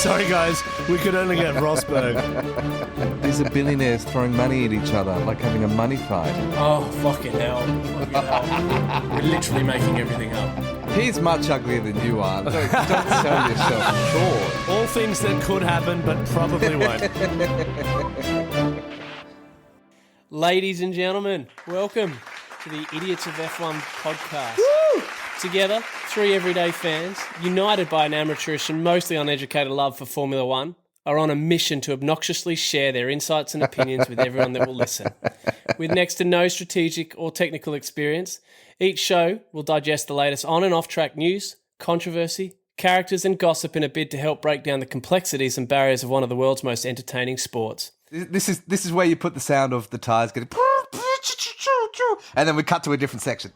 Sorry, guys. We could only get Rosberg. These are billionaires throwing money at each other, like having a money fight. Oh, fucking hell. We're literally making everything up. He's much uglier than you are. Don't sell yourself short. All things that could happen, but probably won't. Ladies and gentlemen, welcome to the Idiots of F1 podcast. Woo! Together, three everyday fans, united by an amateurish and mostly uneducated love for Formula One, are on a mission to obnoxiously share their insights and opinions with everyone that will listen. With next to no strategic or technical experience, each show will digest the latest on and off-track news, controversy, characters and gossip in a bid to help break down the complexities and barriers of one of the world's most entertaining sports. This is where you put the sound of the tyres getting... And then we cut to a different section.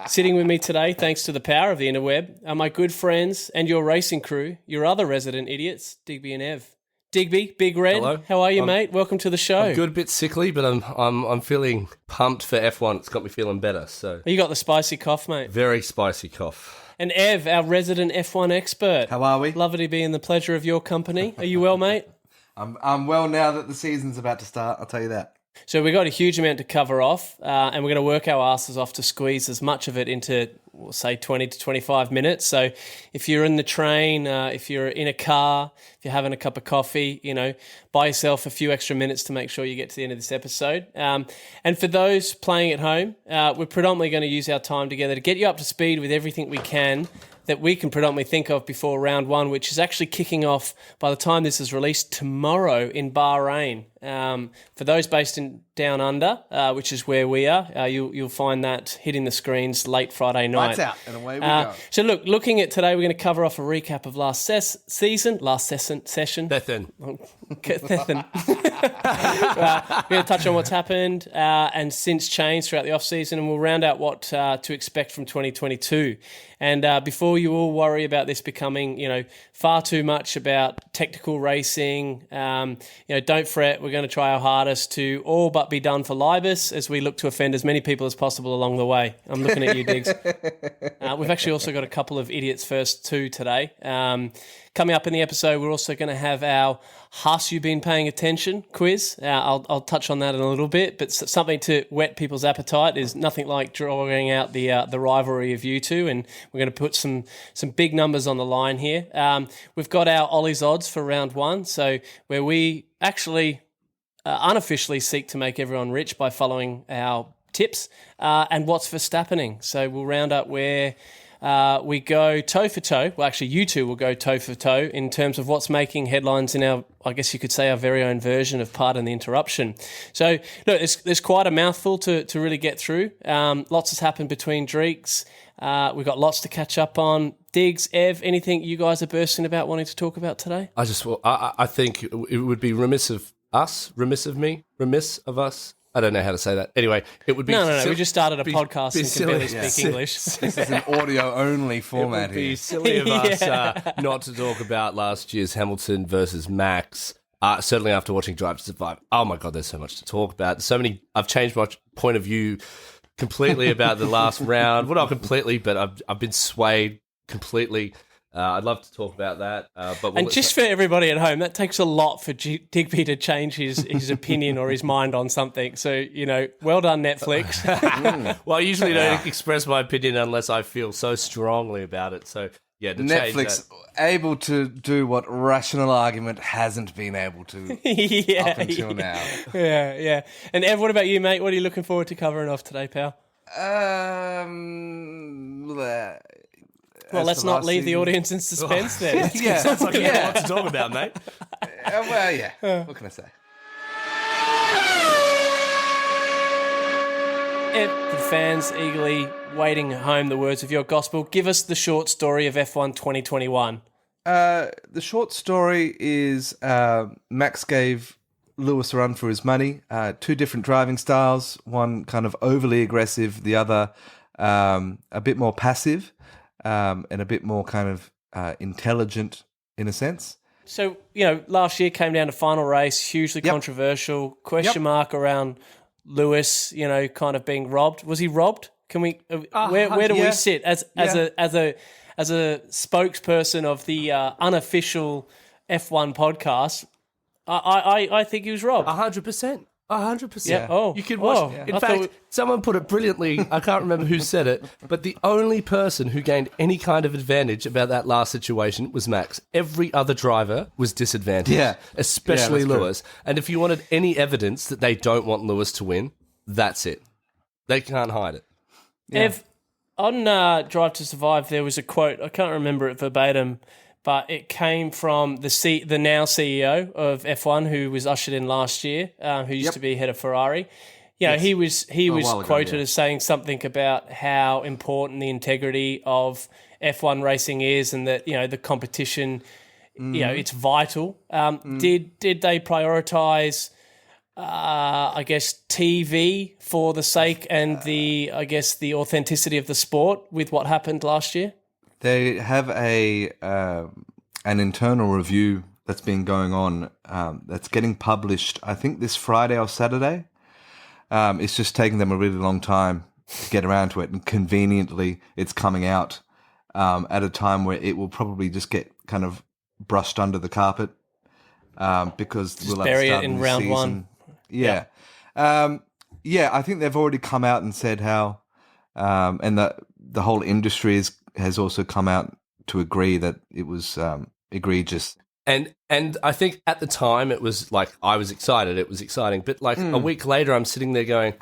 Sitting with me today, thanks to the power of the interweb, are my good friends and your racing crew, your other resident idiots, Digby and Ev. Digby, Big Red, hello. How are you, mate? Welcome to the show. I'm good, a bit sickly, but I'm feeling pumped for F1. It's got me feeling better. So You got the spicy cough, mate. very spicy cough. And Ev, our resident F1 expert. How are we? Lovely to be in the pleasure of your company. Are you well, mate? I'm well now that the season's about to start, I'll tell you that. So we've got a huge amount to cover off, and we're going to work our asses off to squeeze as much of it into, we'll say, 20 to 25 minutes. So if you're in the train, if you're in a car, if you're having a cup of coffee, buy yourself a few extra minutes to make sure you get to the end of this episode. And for those playing at home, we're predominantly going to use our time together to get you up to speed with everything we can that we can predominantly think of before round one, which is actually kicking off by the time this is released tomorrow in Bahrain. For those based in Down Under, which is where we are, you'll find that hitting the screens late Friday night. Lights out, and away we go. So looking at today, we're going to cover off a recap of last session. Bethan. We're going to touch on what's happened and since changed throughout the off-season, and we'll round out what to expect from 2022. And before you all worry about this becoming, far too much about technical racing, don't fret. We're going to try our hardest to all but be done for libus as we look to offend as many people as possible along the way. I'm looking at you, Diggs. We've actually also got a couple of idiots first too today. Coming up in the episode, we're also going to have our Has You Been Paying Attention quiz. I'll touch on that in a little bit, but something to whet people's appetite is nothing like drawing out the rivalry of you two, and we're going to put some big numbers on the line here. We've got our Ollie's odds for round one, so where we actually unofficially seek to make everyone rich by following our tips, and what's Verstappening. So we'll round up where we go toe for toe. Well, actually, you two will go toe for toe in terms of what's making headlines in our, I guess you could say, our very own version of Pardon the Interruption. So, look, there's quite a mouthful to really get through. Lots has happened between Dreeks. We've got lots to catch up on. Diggs, Ev, anything you guys are bursting about wanting to talk about today? I think it would be remiss of us. I don't know how to say that. Anyway, it would be... No. We just started a podcast and can barely speak English. This is an audio-only format here. It would be silly of us not to talk about last year's Hamilton versus Max. Certainly after watching Drive to Survive. Oh my God, there's so much to talk about. So many... I've changed my point of view completely about the last round. Well, not completely, but I've been swayed completely. I'd love to talk about that. And just for everybody at home, that takes a lot for Digby to change his opinion or his mind on something. So, well done, Netflix. Well, I usually don't express my opinion unless I feel so strongly about it. So, yeah, to Netflix able to do what rational argument hasn't been able to up until now. Yeah. And Ev, what about you, mate? What are you looking forward to covering off today, pal? Well, let's not leave the audience in suspense then. Sounds like you have a lot to talk about, mate. What can I say? Ev, the fans eagerly waiting at home the words of your gospel, give us the short story of F1 2021. The short story is Max gave Lewis a run for his money. Two different driving styles, one kind of overly aggressive, the other a bit more passive. And a bit more kind of intelligent in a sense. So, last year came down to final race, hugely controversial, question mark around Lewis, kind of being robbed. Was he robbed? Can we? Where do we sit as spokesperson of the unofficial F1 podcast, I think he was robbed. 100%. 100%. Yeah. Oh, you could watch. In fact, someone put it brilliantly. I can't remember who said it, but the only person who gained any kind of advantage about that last situation was Max. Every other driver was disadvantaged, especially Lewis. And if you wanted any evidence that they don't want Lewis to win, that's it. They can't hide it. Ev, on Drive to Survive, there was a quote. I can't remember it verbatim, but it came from the now CEO of F1, who was ushered in last year, who used to be head of Ferrari. You know, he was quoted as saying something about how important the integrity of F1 racing is, and that, you know, the competition, you know, it's vital. Did they prioritise, I guess, TV for the sake and the authenticity of the sport with what happened last year? They have an internal review that's been going on that's getting published, I think, this Friday or Saturday. It's just taking them a really long time to get around to it, and conveniently it's coming out at a time where it will probably just get kind of brushed under the carpet because just we'll bury it in round one. Yeah. I think they've already come out and said how, and the whole industry has also come out to agree that it was egregious. And I think at the time it was like, I was excited, it was exciting. But like a week later, I'm sitting there going,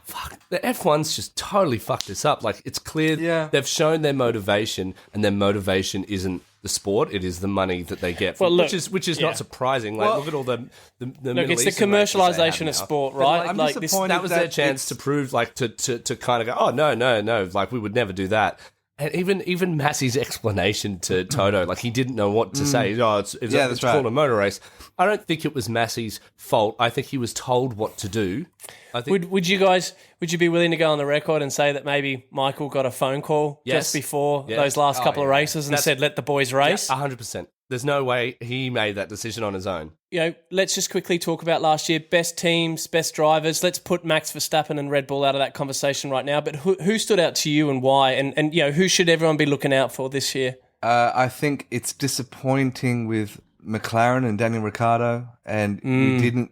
fuck, the F1's just totally fucked this up. Like, it's clear they've shown their motivation, and their motivation isn't the sport, it is the money that they get, which is not surprising. Like, look at all the look, it's the commercialization of sport, right? Like that was their chance to prove, like, to kind of go, oh, no, like, we would never do that. And even Massey's explanation to Toto, like, he didn't know what to say. Oh, it's called a motor race. I don't think it was Massey's fault. I think he was told what to do. I think would you be willing to go on the record and say that maybe Michael got a phone call just before those last couple of races and said, let the boys race? 100%. There's no way he made that decision on his own. You know, let's just quickly talk about last year. Best teams, best drivers. Let's put Max Verstappen and Red Bull out of that conversation right now. But who stood out to you and why? And you know, who should everyone be looking out for this year? I think it's disappointing with McLaren and Daniel Ricciardo, and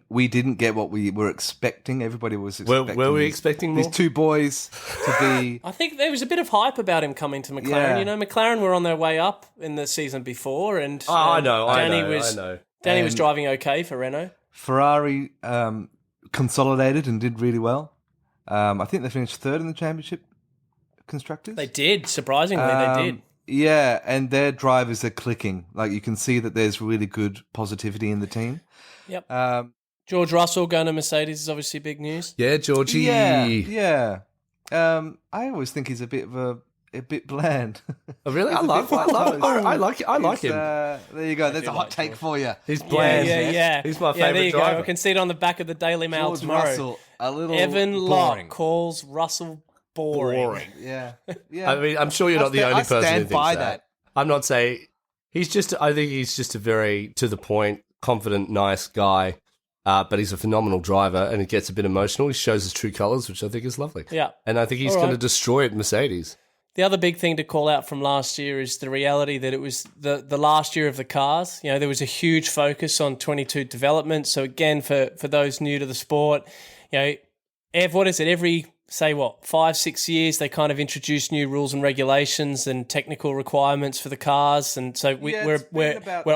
we didn't get what we were expecting. Everybody was expecting. Were we expecting more? These two boys to be. I think there was a bit of hype about him coming to McLaren. Yeah. You know, McLaren were on their way up in the season before, and I know. Danny was driving okay for Renault. Ferrari consolidated and did really well. I think they finished third in the championship constructors. They did, surprisingly, they did. Yeah, and their drivers are clicking. Like, you can see that there's really good positivity in the team. Yep. George Russell going to Mercedes is obviously big news. Yeah, Georgie. Yeah. I always think he's a bit bland. Oh, really? I like him. There you go. There's a hot take for you. He's bland. Yeah. He's my there favourite you driver. Go. I can see it on the back of the Daily Mail George tomorrow. Russell, a little Evan boring. Locke calls Russell boring. Yeah. I mean, I'm sure you're not the only person who thinks by that. I'm not saying I think he's just a very to the point, confident, nice guy. But he's a phenomenal driver, and he gets a bit emotional. He shows his true colours, which I think is lovely. Yeah. And I think he's going to destroy it, Mercedes. The other big thing to call out from last year is the reality that it was the last year of the cars. You know, there was a huge focus on 22 development. So again, for those new to the sport, you know, what is it? Every, say 5-6 years, they kind of introduce new rules and regulations and technical requirements for the cars. And so we're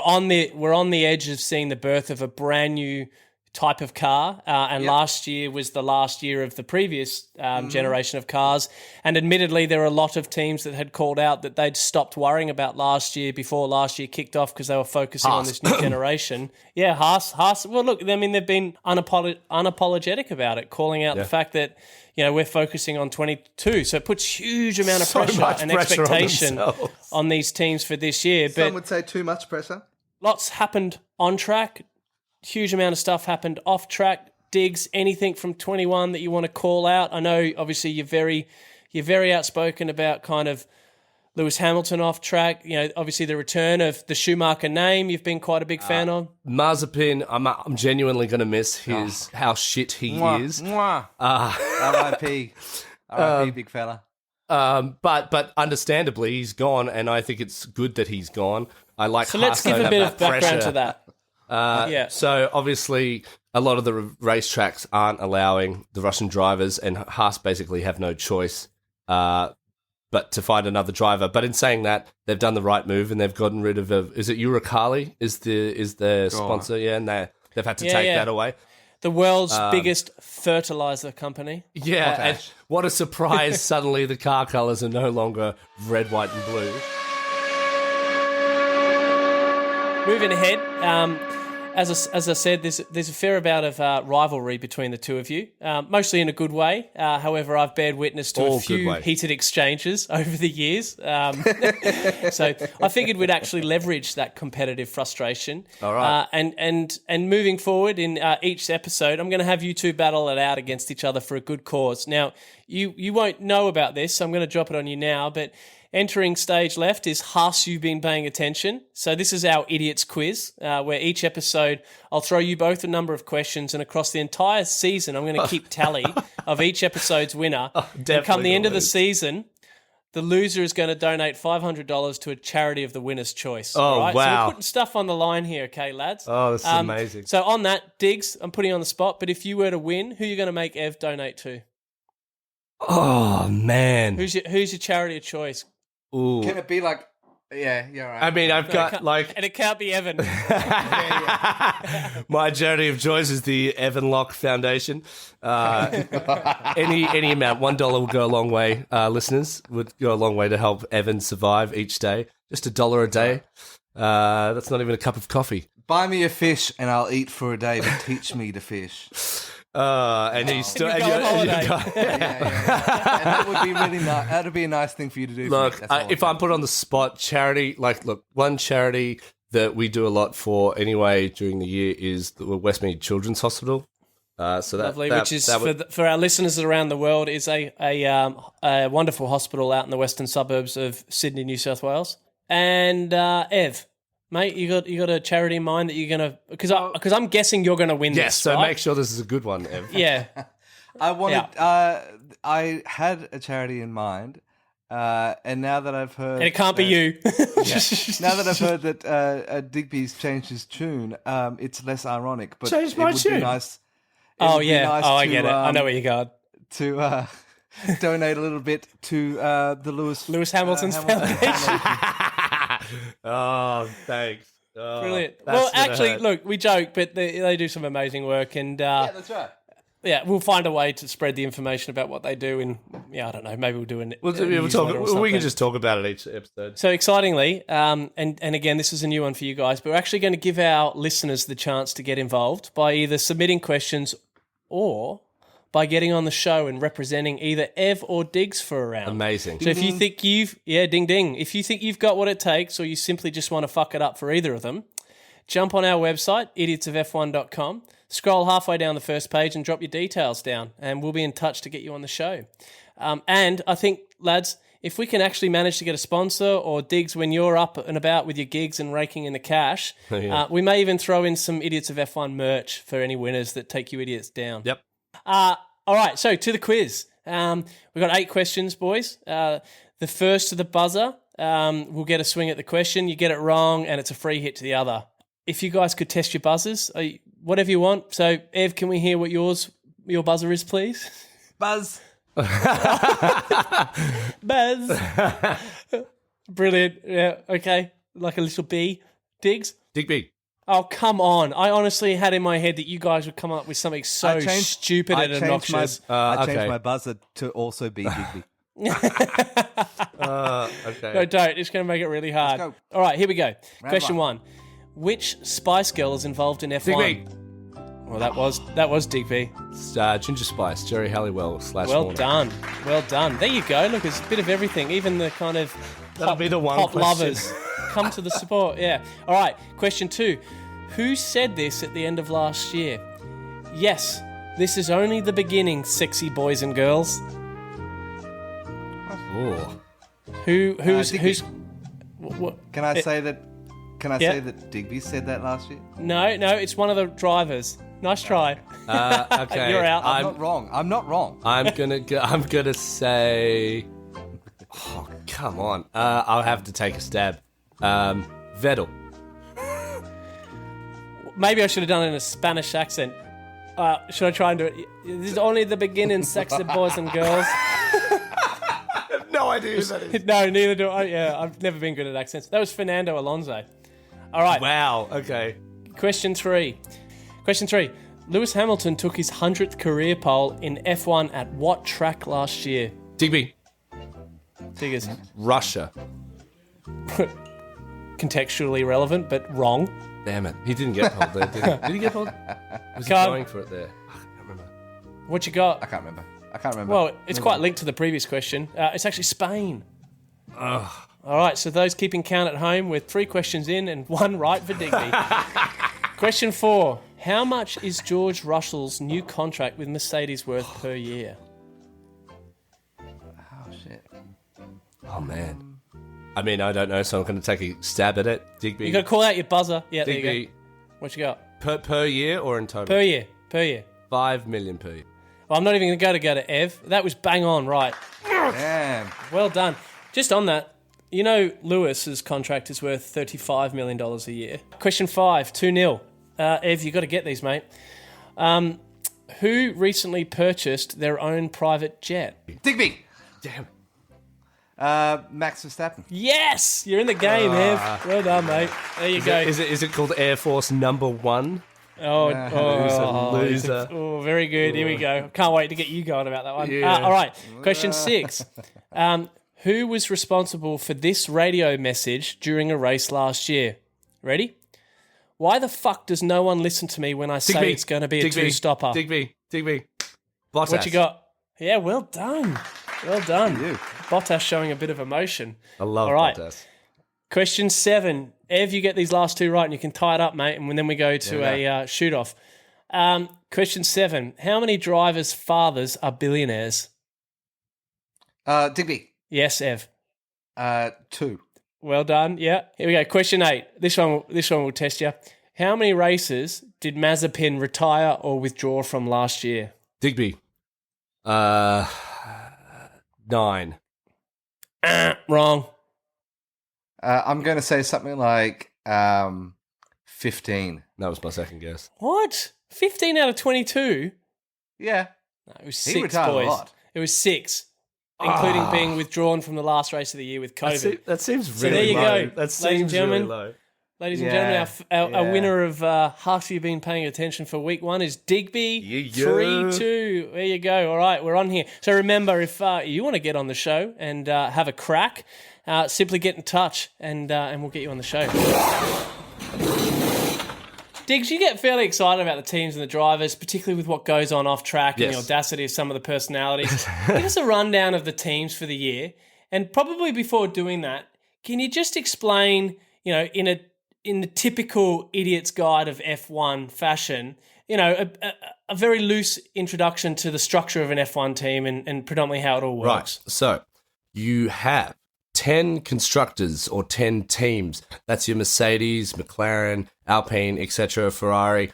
on the edge of seeing the birth of a brand new type of car, last year was the last year of the previous generation of cars, and admittedly there were a lot of teams that had called out that they'd stopped worrying about last year before last year kicked off because they were focusing on this new generation. Yeah, Haas. Well, look, I mean, they've been unapologetic about it, calling out the fact that, you know, we're focusing on 22, so it puts huge amount of pressure and expectation on these teams for this year. Some would say too much pressure. Lots happened on track. Huge amount of stuff happened off track. Digz, anything from 21 that you want to call out? I know, obviously, you're very outspoken about kind of Lewis Hamilton off track. You know, obviously the return of the Schumacher name. You've been quite a big fan of. Mazepin, I'm genuinely going to miss how shit he is. R.I.P. R.I.P. Big fella. But understandably, he's gone, and I think it's good that he's gone. I like. So let's give a bit of background to that. So obviously, a lot of the racetracks aren't allowing the Russian drivers, and Haas basically have no choice but to find another driver. But in saying that, they've done the right move, and they've gotten rid of. Is it Uralkali? Is their sponsor? Yeah, and they've had to take that away. The world's biggest fertilizer company. Yeah, and what a surprise! Suddenly, the car colours are no longer red, white, and blue. Moving ahead, as I said, there's a fair amount of rivalry between the two of you, mostly in a good way. However, I've bared witness to a few heated exchanges over the years. So I figured we'd actually leverage that competitive frustration. All right. And moving forward in each episode, I'm going to have you two battle it out against each other for a good cause. Now, you won't know about this, so I'm going to drop it on you now, but entering stage left is Haas, you've been paying attention. So this is our idiots quiz, where each episode I'll throw you both a number of questions, and across the entire season I'm going to keep tally of each episode's winner. And come the end of the season, the loser is going to donate $500 to a charity of the winner's choice. Oh, right? wow. So we're putting stuff on the line here, okay, lads? Oh, this is amazing. So on that, Digz, I'm putting you on the spot, but if you were to win, who are you going to make Ev donate to? Oh, man. Who's your charity of choice? Ooh. Can it be like, yeah, right. I mean, I've got like... And it can't be Evan. My charity of choice is the Evan Locke Foundation. Any amount, $1 will go a long way. Listeners, would go a long way to help Evan survive each day. Just $1 a day. That's not even a cup of coffee. Buy me a fish and I'll eat for a day, but teach me to fish. And he's still... And you go on holiday. And that would be really nice. That would be a nice thing for you to do. Look, if I'm put on the spot, charity, one charity that we do a lot for anyway during the year is the Westmead Children's Hospital. So that, lovely, which is for our listeners around the world, is a wonderful hospital out in the western suburbs of Sydney, New South Wales. And Ev, mate, you got a charity in mind that you're gonna, because I'm guessing you're gonna win. Yes, this, so right? make sure this is a good one, Ev. Yeah, I wanted. I had a charity in mind, and now that I've heard, and it can't be you. Now that I've heard that Digby's changed his tune, it's less ironic. But Changed my it would tune? Be nice. Oh yeah, nice I to, get it. I know where you're going. To donate a little bit to the Lewis Hamilton's Foundation. Oh, thanks. Oh, Brilliant. Well, actually, look, we joke, but they do some amazing work, and yeah, that's right. yeah, we'll find a way to spread the information about what they do. And I don't know, maybe we'll do We'll talk. or something. We can just talk about it each episode. So excitingly, and again, this is a new one for you guys, but we're actually going to give our listeners the chance to get involved by either submitting questions or by getting on the show and representing either Ev or Digz for a round. Amazing. So if you think ding ding, if you think you've got what it takes, or you simply just want to fuck it up for either of them, jump on our website, idiotsoff1.com, scroll halfway down the first page and drop your details down, and we'll be in touch to get you on the show. And I think, lads, if we can actually manage to get a sponsor, or Digz, when you're up and about with your gigs and raking in the cash, we may even throw in some Idiots of F1 merch for any winners that take you idiots down. Yep. All right, so to the quiz. We've got 8 questions, boys. The first to the buzzer will get a swing at the question. You get it wrong, and it's a free hit to the other. If you guys could test your buzzers, whatever you want. So, Ev, can we hear what your buzzer is, please? Buzz. Buzz. Brilliant. Yeah, okay. Like a little bee. Digz? Digby. Oh, come on. I honestly had in my head that you guys would come up with something so stupid and obnoxious. I changed my buzzer to also be Digby. Okay. No, don't. It's going to make it really hard. Let's go. All right, here we go. Question 1. Which Spice Girl is involved in F1? Digby. Well, that was Digby. It's, Ginger Spice, Geri Halliwell / Well Warner. done. Well done. There you go. Look, it's a bit of everything. Even the kind of That'll be the one pop question. lovers come to the support. Yeah. All right. Question 2. Who said this at the end of last year? Yes, this is only the beginning, sexy boys and girls. Ooh. Who's what? Can I say that? Can I Yeah. say that Digby said that last year? No, it's one of the drivers. Nice try. Okay. You're out. I'm not wrong. I'm gonna say Oh, come on. I'll have to take a stab. Vettel. Maybe I should have done it in a Spanish accent. Should I try and do it? This is only the beginning, sexy boys and girls. No idea who that is. No, neither do I. Yeah, I've never been good at accents. That was Fernando Alonso. All right. Wow, okay. Question 3. Lewis Hamilton took his 100th career pole in F1 at what track last year? Digby. Figures. Russia. Contextually relevant, but wrong. Damn it. He didn't get pole there, did he? Did he get pole? Was he going for it there? I can't remember. What you got? I can't remember. Well, it's quite linked to the previous question. It's actually Spain. Ugh. All right, so those keeping count at home, with 3 questions in and 1 right for Digby. Question 4. How much is George Russell's new contract with Mercedes worth per year? Oh, shit. Oh, man. I mean, I don't know, so I'm going to take a stab at it. Digby. You got to call out your buzzer. Yeah, Digby. there you go. What you got? Per year or in total? Per year. 5 million per year. Well, I'm not even going to go to Ev. That was bang on, right. Damn. Well done. Just on that, you know Lewis's contract is worth $35 million a year. Question 5, 2-0. Ev, you got to get these, mate. Who recently purchased their own private jet? Digby. Damn. Max Verstappen. Yes! You're in the game, Ev. Well done, mate. There you go. Is it called Air Force Number 1? Loser. Oh, very good. Here we go. Can't wait to get you going about that one. Yeah. All right. Question 6. Who was responsible for this radio message during a race last year? Ready? Why the fuck does no one listen to me when I say Digby. it's going to be a two-stopper? Digby. Bottas. What you got? Yeah, well done. Well done. You. Bottas showing a bit of emotion. I love All right. Bottas. Question 7. Ev, you get these last 2 right and you can tie it up, mate, and then we go to a shoot-off. Question 7. How many drivers' fathers are billionaires? Digby. Yes, Ev. 2. Well done. Yeah. Here we go. Question 8. This one will test you. How many races did Mazepin retire or withdraw from last year? Digby. 9. Wrong. I'm going to say something like 15. That was my second guess. What? 15 out of 22? Yeah. No, it was He 6, retired boys. a lot. It was 6, including being withdrawn from the last race of the year with COVID. That seems So really there you low. go, That ladies and seems gentlemen. really low. Ladies and Yeah, gentlemen, our yeah. winner of Half You Been Paying Attention for week 1 is Digby. Yeah. 3-2. There you go. All right, we're on here. So remember, if you want to get on the show and have a crack, simply get in touch and we'll get you on the show. Diggs, you get fairly excited about the teams and the drivers, particularly with what goes on off track and the Yes. audacity of some of the personalities. Give us a rundown of the teams for the year. And probably before doing that, can you just explain, in the typical idiot's guide of F1 fashion, a very loose introduction to the structure of an F1 team and predominantly how it all works. Right. So you have 10 constructors or 10 teams. That's your Mercedes, McLaren, Alpine, etc., Ferrari.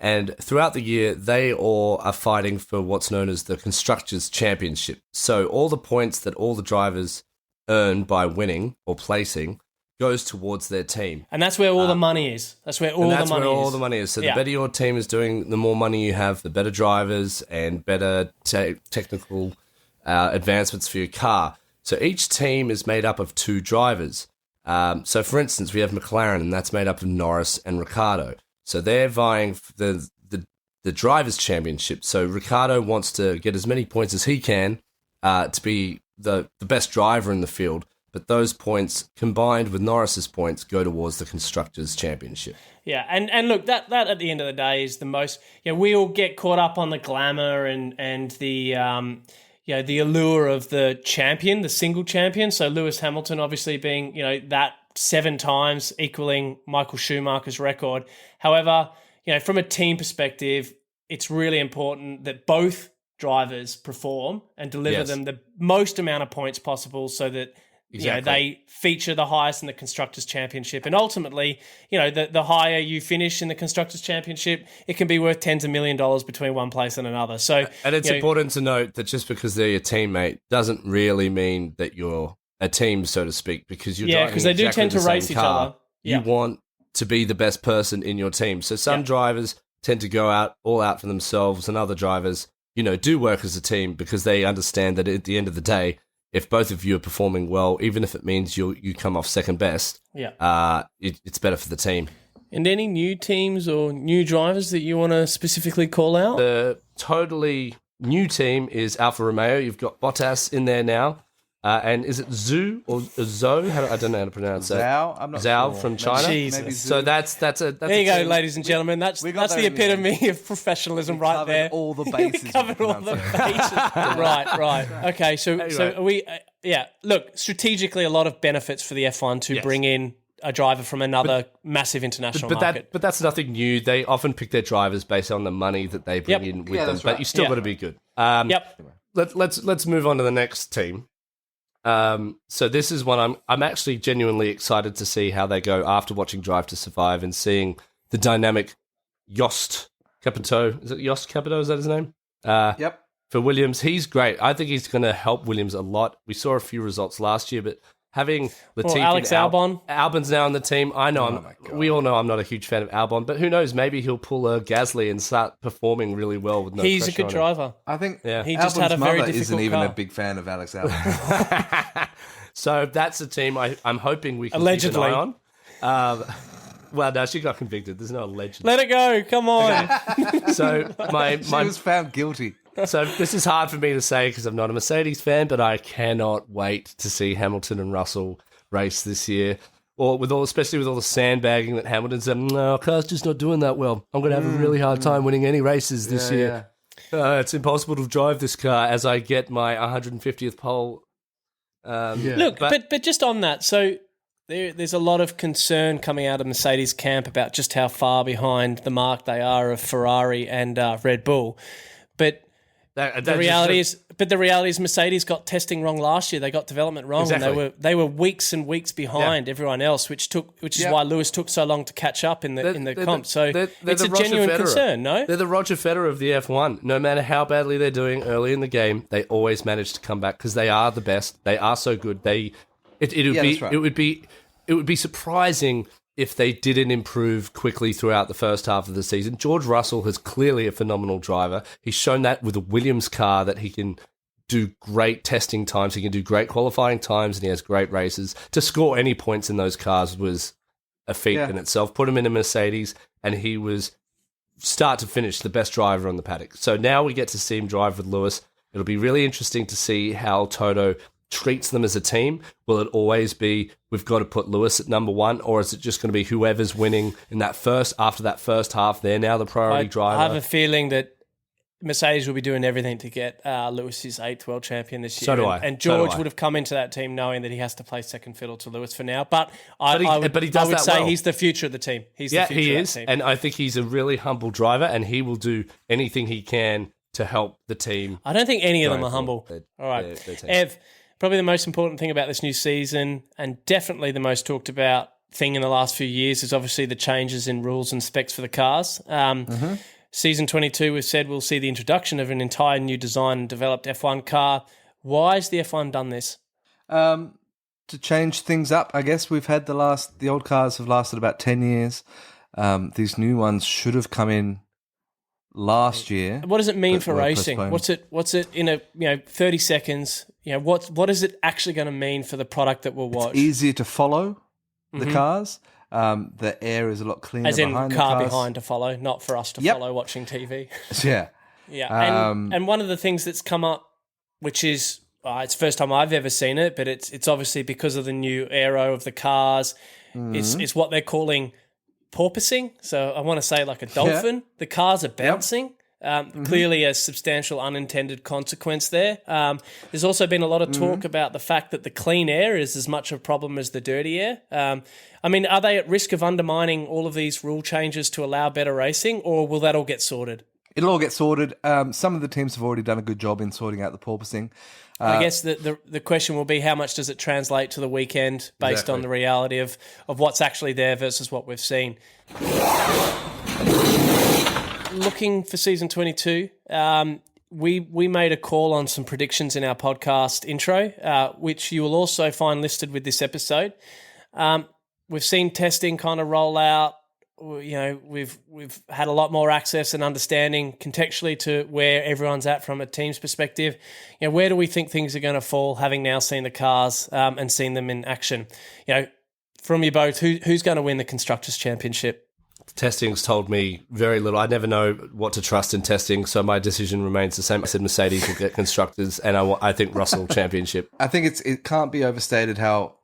And throughout the year, they all are fighting for what's known as the Constructors' Championship. So all the points that all the drivers earn by winning or placing goes towards their team. And that's where all the money is. That's where all the money is. That's where all the money is. So the better your team is doing, the more money you have, the better drivers and better technical advancements for your car. So each team is made up of 2 drivers. So for instance, we have McLaren, and that's made up of Norris and Ricciardo. So they're vying for the drivers' championship. So Ricciardo wants to get as many points as he can to be the best driver in the field. But those points, combined with Norris's points, go towards the Constructors' Championship. Yeah, and look, that at the end of the day is the most. We all get caught up on the glamour and the the allure of the champion, the single champion. So Lewis Hamilton, obviously being that 7 times, equaling Michael Schumacher's record. However, from a team perspective, it's really important that both drivers perform and deliver them the most amount of points possible, so that Exactly. they feature the highest in the Constructors' Championship. And ultimately, the higher you finish in the Constructors' Championship, it can be worth tens of $millions between one place and another. So, and it's important to note that just because they're your teammate doesn't really mean that you're a team, so to speak, because you're driving because they do tend to race each other. You want to be the best person in your team. So some drivers tend to go all out for themselves, and other drivers, do work as a team because they understand that at the end of the day, if both of you are performing well, even if it means you come off second best, it's better for the team. And any new teams or new drivers that you want to specifically call out? The totally new team is Alfa Romeo. You've got Bottas in there now. And is it Zhou or Zhou? I don't know how to pronounce that. Zhao? I'm not Zhao sure. from China. Jesus. So that's a there you go, ladies and gentlemen. That's the epitome of professionalism right there. All the bases. We covered all the bases. Right. Okay, so are we? Look, strategically, a lot of benefits for the F1 to bring in a driver from another massive international market. But that's nothing new. They often pick their drivers based on the money that they bring in with them. That's right. But you still got to be good. Let's move on to the next team. So this is one I'm actually genuinely excited to see how they go after watching Drive to Survive and seeing the dynamic Jost Capito. Is it Jost Capito? Is that his name? Yep. For Williams, he's great. I think he's going to help Williams a lot. We saw a few results last year, but having Latifi Alex Albon. Albon's now on the team. I know. We all know I'm not a huge fan of Albon, but who knows? Maybe he'll pull a Gasly and start performing really well with no pressure. He's a good driver. I think he just had a very difficult isn't even car. a big fan of Alex Albon. So that's a team I'm hoping we can allegedly keep an eye on. Well, no, she got convicted. There's no allegedly. Let it go. Come on. So She was found guilty. So this is hard for me to say because I'm not a Mercedes fan, but I cannot wait to see Hamilton and Russell race this year. Or especially with all the sandbagging that Hamilton said, no, car's just not doing that well. I'm going to have a really hard time winning any races this year. It's impossible to drive this car as I get my 150th pole. Look, but just on that, so there's a lot of concern coming out of Mercedes camp about just how far behind the mark they are of Ferrari and Red Bull. But the reality is Mercedes got testing wrong last year. They got development wrong, and they were weeks and weeks behind everyone else, which is why Lewis took so long to catch up in the comp. So it's a genuine concern, no? They're the Roger Federer of the F1. No matter how badly they're doing early in the game, they always manage to come back because they are the best. They are so good. It would be surprising if they didn't improve quickly throughout the first half of the season. George Russell is clearly a phenomenal driver. He's shown that with a Williams car that he can do great testing times, he can do great qualifying times, and he has great races. To score any points in those cars was a feat in itself. Put him in a Mercedes, and he was, start to finish, the best driver on the paddock. So now we get to see him drive with Lewis. It'll be really interesting to see how Toto treats them as a team. Will it always be, we've got to put Lewis at number one, or is it just going to be whoever's winning in after that first half, they're now the priority driver? I have a feeling that Mercedes will be doing everything to get Lewis his 8th world champion this year. So do I. And George would have come into that team knowing that he has to play second fiddle to Lewis for now. But I would say he's the future of the team. He's the future he of is. the team. And I think he's a really humble driver, and he will do anything he can to help the team. I don't think any of them are humble. All right. Ev, probably the most important thing about this new season, and definitely the most talked about thing in the last few years, is obviously the changes in rules and specs for the cars. Season 22, we've said we'll see the introduction of an entire new design and developed F1 car. Why has the F1 done this? To change things up, I guess. We've had the old cars have lasted about 10 years. These new ones should have come in last year. What does it mean for racing? Postponed. What's it in 30 seconds? What is it actually going to mean for the product that we'll watch? It's easier to follow the cars. The air is a lot cleaner. As in behind car the cars. behind to follow, not for us to follow watching TV. Yeah. Yeah. And one of the things that's come up, which is it's the first time I've ever seen it, but it's obviously because of the new aero of the cars. It's what they're calling porpoising. So I want to say like a dolphin. The cars are bouncing. Clearly a substantial unintended consequence there. There's also been a lot of talk about the fact that the clean air is as much a problem as the dirty air. Are they at risk of undermining all of these rule changes to allow better racing, or will that all get sorted? it'll all get sorted. Some of the teams have already done a good job in sorting out the porpoising. I guess the question will be how much does it translate to the weekend based on the reality of what's actually there versus what we've seen. Looking for season 22, we made a call on some predictions in our podcast intro, which you will also find listed with this episode. We've seen testing kind of roll out. We've had a lot more access and understanding contextually to where everyone's at from a team's perspective. Where do we think things are going to fall, having now seen the cars and seen them in action? From you both, who's going to win the Constructors' Championship? Testing's told me very little. I never know what to trust in testing, so my decision remains the same. I said Mercedes will get Constructors, and I think Russell Championship. I think it can't be overstated how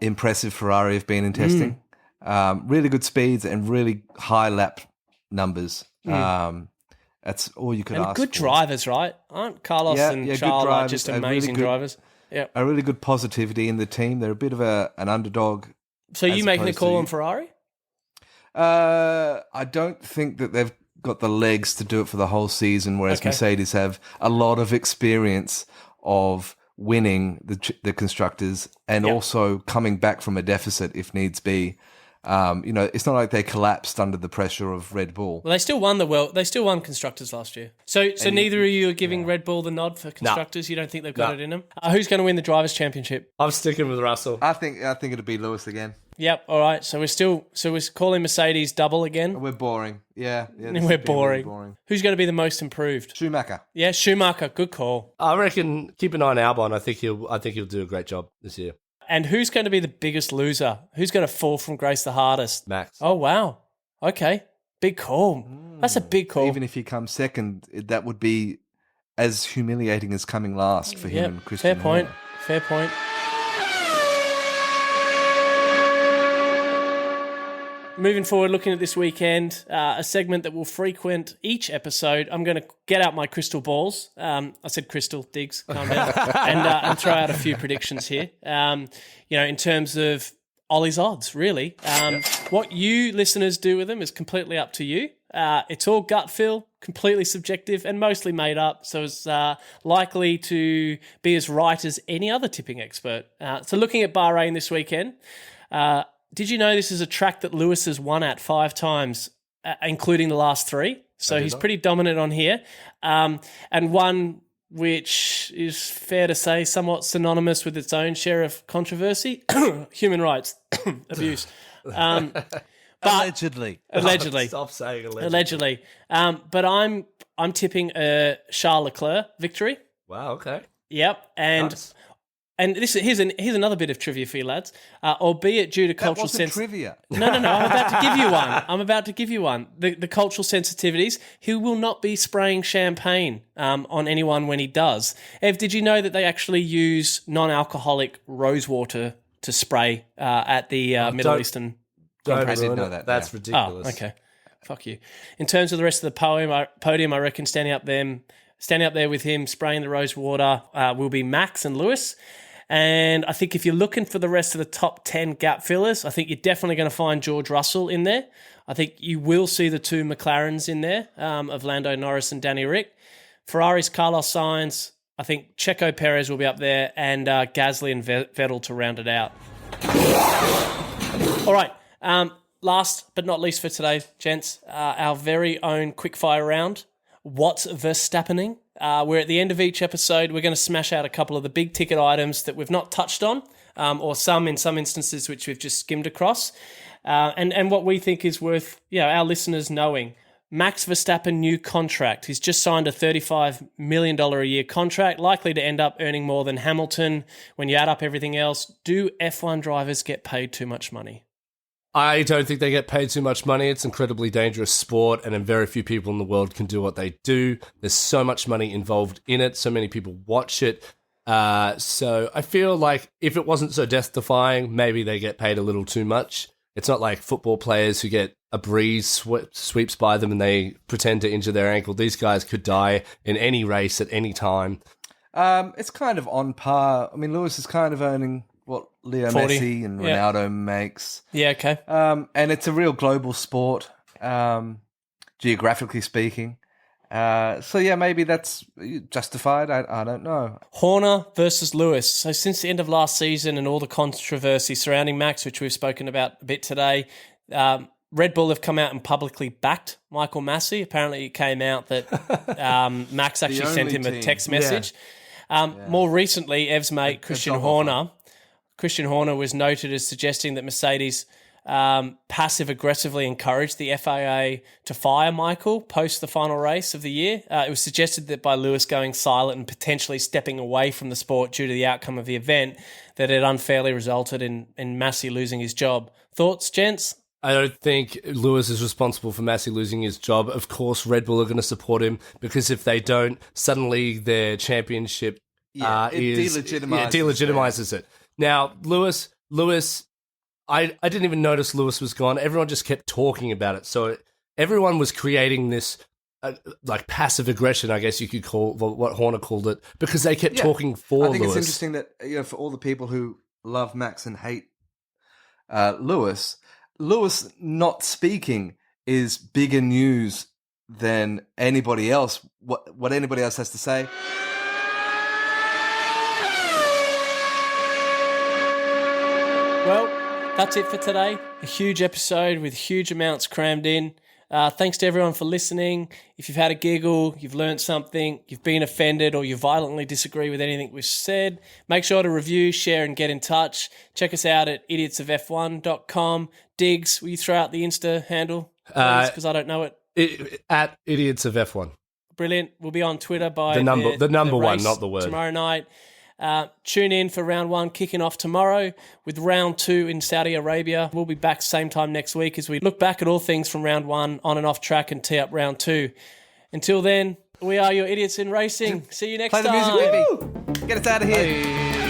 impressive Ferrari have been in testing. Really good speeds and really high lap numbers. That's all you could ask good for. Drivers, right? Aren't Carlos and Charles just amazing drivers? Yeah, a really good positivity in the team. They're a bit of an underdog. So you making a call on Ferrari? I don't think that they've got the legs to do it for the whole season, whereas Mercedes have a lot of experience of winning the constructors and also coming back from a deficit if needs be. It's not like they collapsed under the pressure of Red Bull. Well, they still won They still won constructors last year. So neither of you are giving Red Bull the nod for constructors. You don't think they've got it in them. Who's going to win the drivers' championship? I'm sticking with Russell. I think it'll be Lewis again. Yep. All right. So we're calling Mercedes double again. We're boring. Yeah. We're boring. Really boring. Who's going to be the most improved? Schumacher. Yeah, Schumacher. Good call. I reckon keep an eye on Albon. I think he'll do a great job this year. And who's going to be the biggest loser? Who's going to fall from grace the hardest? Max. Oh, wow. Okay. Big call. That's a big call. Even if he comes second, that would be as humiliating as coming last for him and Christian. Fair point. Moving forward, looking at this weekend, a segment that will frequent each episode. I'm going to get out my crystal balls. I said crystal, Digz, calm down, and throw out a few predictions here. In terms of Ollie's odds, really. What you listeners do with them is completely up to you. It's all gut feel, completely subjective, and mostly made up, so it's likely to be as right as any other tipping expert. So looking at Bahrain this weekend, did you know this is a track that Lewis has won at 5 times, including the last 3? So he's pretty dominant on here. And one which is fair to say somewhat synonymous with its own share of controversy, human rights abuse. Allegedly. Stop saying allegedly. Allegedly. But I'm tipping a Charles Leclerc victory. Wow, okay. Yep. Nice. And here's another bit of trivia for you lads, albeit due to cultural trivia. No. I'm about to give you one. The cultural sensitivities. He will not be spraying champagne on anyone when he does. Ev, did you know that they actually use non-alcoholic rose water to spray at the Middle Eastern? I didn't know that. That's ridiculous. Oh, okay. Fuck you. In terms of the rest of the podium, I reckon standing up there with him spraying the rose water will be Max and Lewis. And I think if you're looking for the rest of the top 10 gap fillers, I think you're definitely going to find George Russell in there. I think you will see the 2 McLarens in there of Lando Norris and Danny Rick. Ferrari's Carlos Sainz. I think Checo Perez will be up there, and Gasly and Vettel to round it out. All right. Last but not least for today, gents, our very own quickfire round. What's Verstappening? We're at the end of each episode. We're going to smash out a couple of the big ticket items that we've not touched on, or in some instances which we've just skimmed across, and what we think is worth our listeners knowing. Max Verstappen new contract. He's just signed a $35 million a year contract, likely to end up earning more than Hamilton when you add up everything else. Do F1 drivers get paid too much money? I don't think they get paid too much money. It's an incredibly dangerous sport, and very few people in the world can do what they do. There's so much money involved in it. So many people watch it. So I feel like if it wasn't so death-defying, maybe they get paid a little too much. It's not like football players who get a breeze sweeps by them and they pretend to injure their ankle. These guys could die in any race at any time. It's kind of on par. I mean, Lewis is kind of earning what Leo 40. Messi and Ronaldo makes. Yeah, okay. And it's a real global sport. geographically speaking. So yeah, maybe that's justified. I don't know. Horner versus Lewis. So since the end of last season and all the controversy surrounding Max, which we've spoken about a bit today, Red Bull have come out and publicly backed Michael Massey. Apparently it came out that Max actually sent him a text message. More recently, Ev's mate, Christian Horner was noted as suggesting that Mercedes passive-aggressively encouraged the FIA to fire Michael post the final race of the year. It was suggested that by Lewis going silent and potentially stepping away from the sport due to the outcome of the event, that it unfairly resulted in Massey losing his job. Thoughts, gents? I don't think Lewis is responsible for Massey losing his job. Of course, Red Bull are going to support him because if they don't, suddenly their championship delegitimizes it. Now, Lewis, I didn't even notice Lewis was gone. Everyone just kept talking about it. So everyone was creating this like passive aggression, I guess you could call what Horner called it, because they kept talking for Lewis. I think it's interesting that for all the people who love Max and hate Lewis not speaking is bigger news than anybody else. What anybody else has to say. Well, that's it for today. A huge episode with huge amounts crammed in. Thanks to everyone for listening. If you've had a giggle, you've learned something, you've been offended, or you violently disagree with anything we've said, make sure to review, share, and get in touch. Check us out at idiotsoff1.com. Digz, will you throw out the Insta handle, please, because I don't know it? At Idiots of F1. Brilliant. We'll be on Twitter by the number one, race not the word. Tomorrow night. Tune in for round 1 kicking off tomorrow with round 2 in Saudi Arabia. We'll be back same time next week as we look back at all things from round 1 on and off track and tee up round 2. Until then, we are your idiots in racing. See you next time. Play the music, baby. Get us out of here. Bye.